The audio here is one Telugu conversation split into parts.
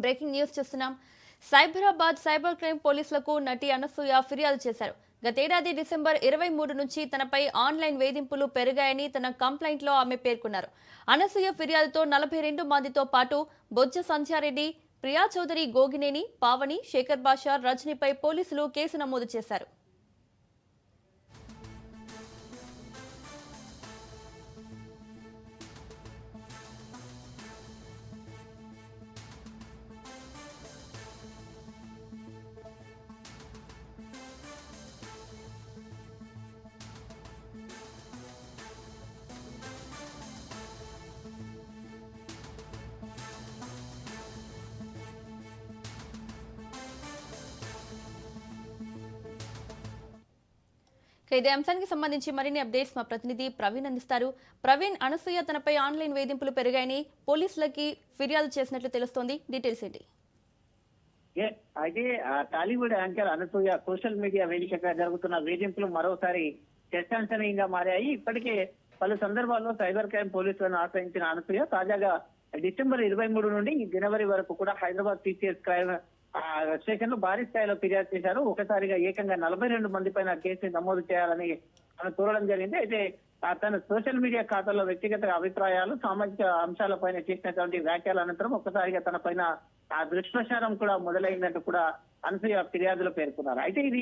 బ్రేకింగ్ న్యూస్ చూస్తున్నాం. సైబరాబాద్ సైబర్ క్రైమ్ పోలీసులకు నటి అనసూయ ఫిర్యాదు చేశారు. గతేడాది డిసెంబర్ 23 నుంచి తనపై ఆన్లైన్ వేధింపులు పెరిగాయని తన కంప్లైంట్లో ఆమె పేర్కొన్నారు. అనసూయ ఫిర్యాదుతో 42 మందితో పాటు బొజ్జ సంధ్యారెడ్డి, ప్రియా చౌదరి, గోగినేని, పావని, శేఖర్ బాషా, రజనీపై పోలీసులు కేసు నమోదు చేశారు. ఇదే అంశానికి సంబంధించి మరిన్ని అప్డేట్స్ మా ప్రతినిధి ప్రవీణ్ అందిస్తారు. ప్రవీణ్, అనసూయ తనపై ఆన్లైన్ వేధింపులు పెరిగాయని పోలీసులకి ఫిర్యాదు చేసినట్లు తెలుస్తోంది. డీటెయిల్స్ ఏంటి? అయితే Tollywood anchor Anasuya social media వేదికగా జరుగుతున్న వేధింపులు మరోసారి చర్చాంశనీయంగా మారాయి. ఇప్పటికే పలు సందర్భాల్లో సైబర్ క్రైమ్ పోలీసులను ఆశ్రయించిన అనసూయ తాజాగా డిసెంబర్ 23 నుండి జనవరి వరకు కూడా హైదరాబాద్ సిసిఎస్ క్రైమ్ స్టేషన్ లో భారీ స్థాయిలో ఫిర్యాదు చేశారు. ఒకసారిగా ఏకంగా 42 మంది పైన కేసు నమోదు చేయాలని కోరడం జరిగింది. అయితే తన సోషల్ మీడియా ఖాతాలో వ్యక్తిగత అభిప్రాయాలు, సామాజిక అంశాలపైన చేసినటువంటి వ్యాఖ్యల అనంతరం ఒక్కసారిగా తన పైన దుష్ప్రచారం కూడా మొదలైందంటూ కూడా అనసూయ ఫిర్యాదులో పేర్కొన్నారు. అయితే ఇది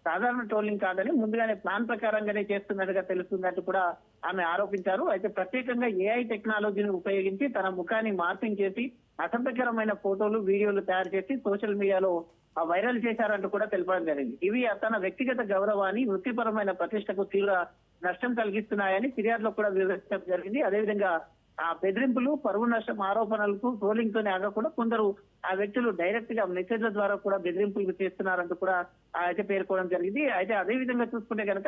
సాధారణ ట్రోలింగ్ కాదని ముందుగానే ప్లాన్ ప్రకారంగానే చేస్తున్నట్టుగా తెలుస్తున్నట్టు కూడా ఆమె ఆరోపించారు. అయితే ప్రత్యేకంగా ఏఐ టెక్నాలజీని ఉపయోగించి తన ముఖాన్ని మార్పింగ్ చేసి అసభ్యకరమైన ఫోటోలు, వీడియోలు తయారు చేసి సోషల్ మీడియాలో వైరల్ చేశారంటూ కూడా తెలపడం జరిగింది. ఇవి తన వ్యక్తిగత గౌరవాన్ని, వృత్తిపరమైన ప్రతిష్టకు తీవ్ర నష్టం కలిగిస్తున్నాయని ఫిర్యాదులో కూడా వివరించడం జరిగింది. అదేవిధంగా బెదిరింపులు, పరువు నష్టం ఆరోపణలకు ట్రోలింగ్ తోనే ఆగకుండా కొందరు ఆ వ్యక్తులు డైరెక్ట్ గా మెసేజ్ల ద్వారా కూడా బెదిరింపులు చేస్తున్నారంటూ కూడా అయితే పేర్కోవడం జరిగింది. అయితే అదే విధంగా చూసుకుంటే కనుక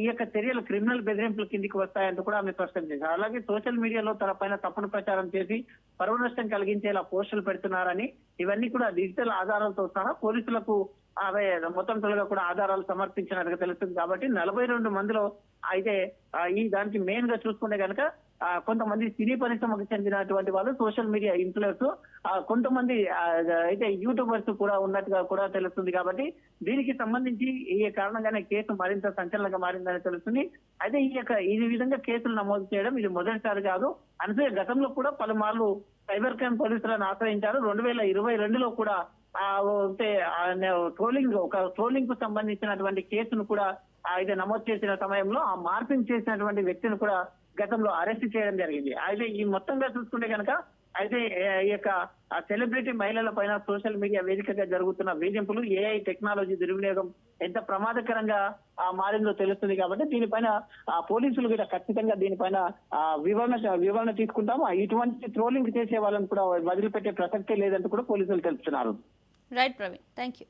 ఈ యొక్క చర్యలు క్రిమినల్ బెదిరింపుల కిందికి వస్తాయంటూ కూడా ఆమె స్పష్టం చేశారు. అలాగే సోషల్ మీడియాలో తన పైన తప్పుడు ప్రచారం చేసి పరువు నష్టం కలిగించేలా పోస్టులు పెడుతున్నారని, ఇవన్నీ కూడా డిజిటల్ ఆధారాలతో సహా పోలీసులకు మొత్తం తొలగా కూడా ఆధారాలు సమర్పించినట్టుగా తెలుస్తుంది. కాబట్టి 42 మందిలో అయితే ఈ దానికి మెయిన్ గా చూసుకుంటే కనుక కొంతమంది సినీ పరిశ్రమకు చెందినటువంటి వాళ్ళు, సోషల్ మీడియా ఇన్ఫ్లుయెన్స్, కొంతమంది అయితే యూట్యూబర్స్ కూడా ఉన్నట్టుగా కూడా తెలుస్తుంది. కాబట్టి దీనికి సంబంధించి ఈ కారణంగానే కేసు మరింత సంచలనంగా మారిందని తెలుస్తుంది. అయితే ఈ విధంగా కేసులు నమోదు చేయడం ఇది మొదటిసారి కాదు. అనసూయ గతంలో కూడా పలుమార్లు సైబర్ క్రైమ్ పోలీసులను ఆశ్రయించారు. 2022లో కూడా ట్రోలింగ్ కు సంబంధించినటువంటి కేసును కూడా అయితే నమోదు చేసిన సమయంలో ఆ మార్పింగ్ చేసినటువంటి వ్యక్తిని కూడా గతంలో అరెస్ట్ చేయడం జరిగింది. అయితే ఈ మొత్తంగా చూసుకుంటే కనుక అయితే ఈ యొక్క సెలబ్రిటీ మహిళల పైన సోషల్ మీడియా వేదికగా జరుగుతున్న వేధింపులు, ఏఐ టెక్నాలజీ దుర్వినియోగం ఎంత ప్రమాదకరంగా మారిందో తెలుస్తుంది. కాబట్టి దీనిపైన పోలీసులు కూడా ఖచ్చితంగా దీనిపైన వివరణ తీసుకుంటాము. ఇటువంటి ట్రోలింగ్ చేసే వాళ్ళని కూడా వదిలిపెట్టే ప్రసక్తే లేదంటూ కూడా పోలీసులు తెలుపుతున్నారు. Right Praveen, thank you.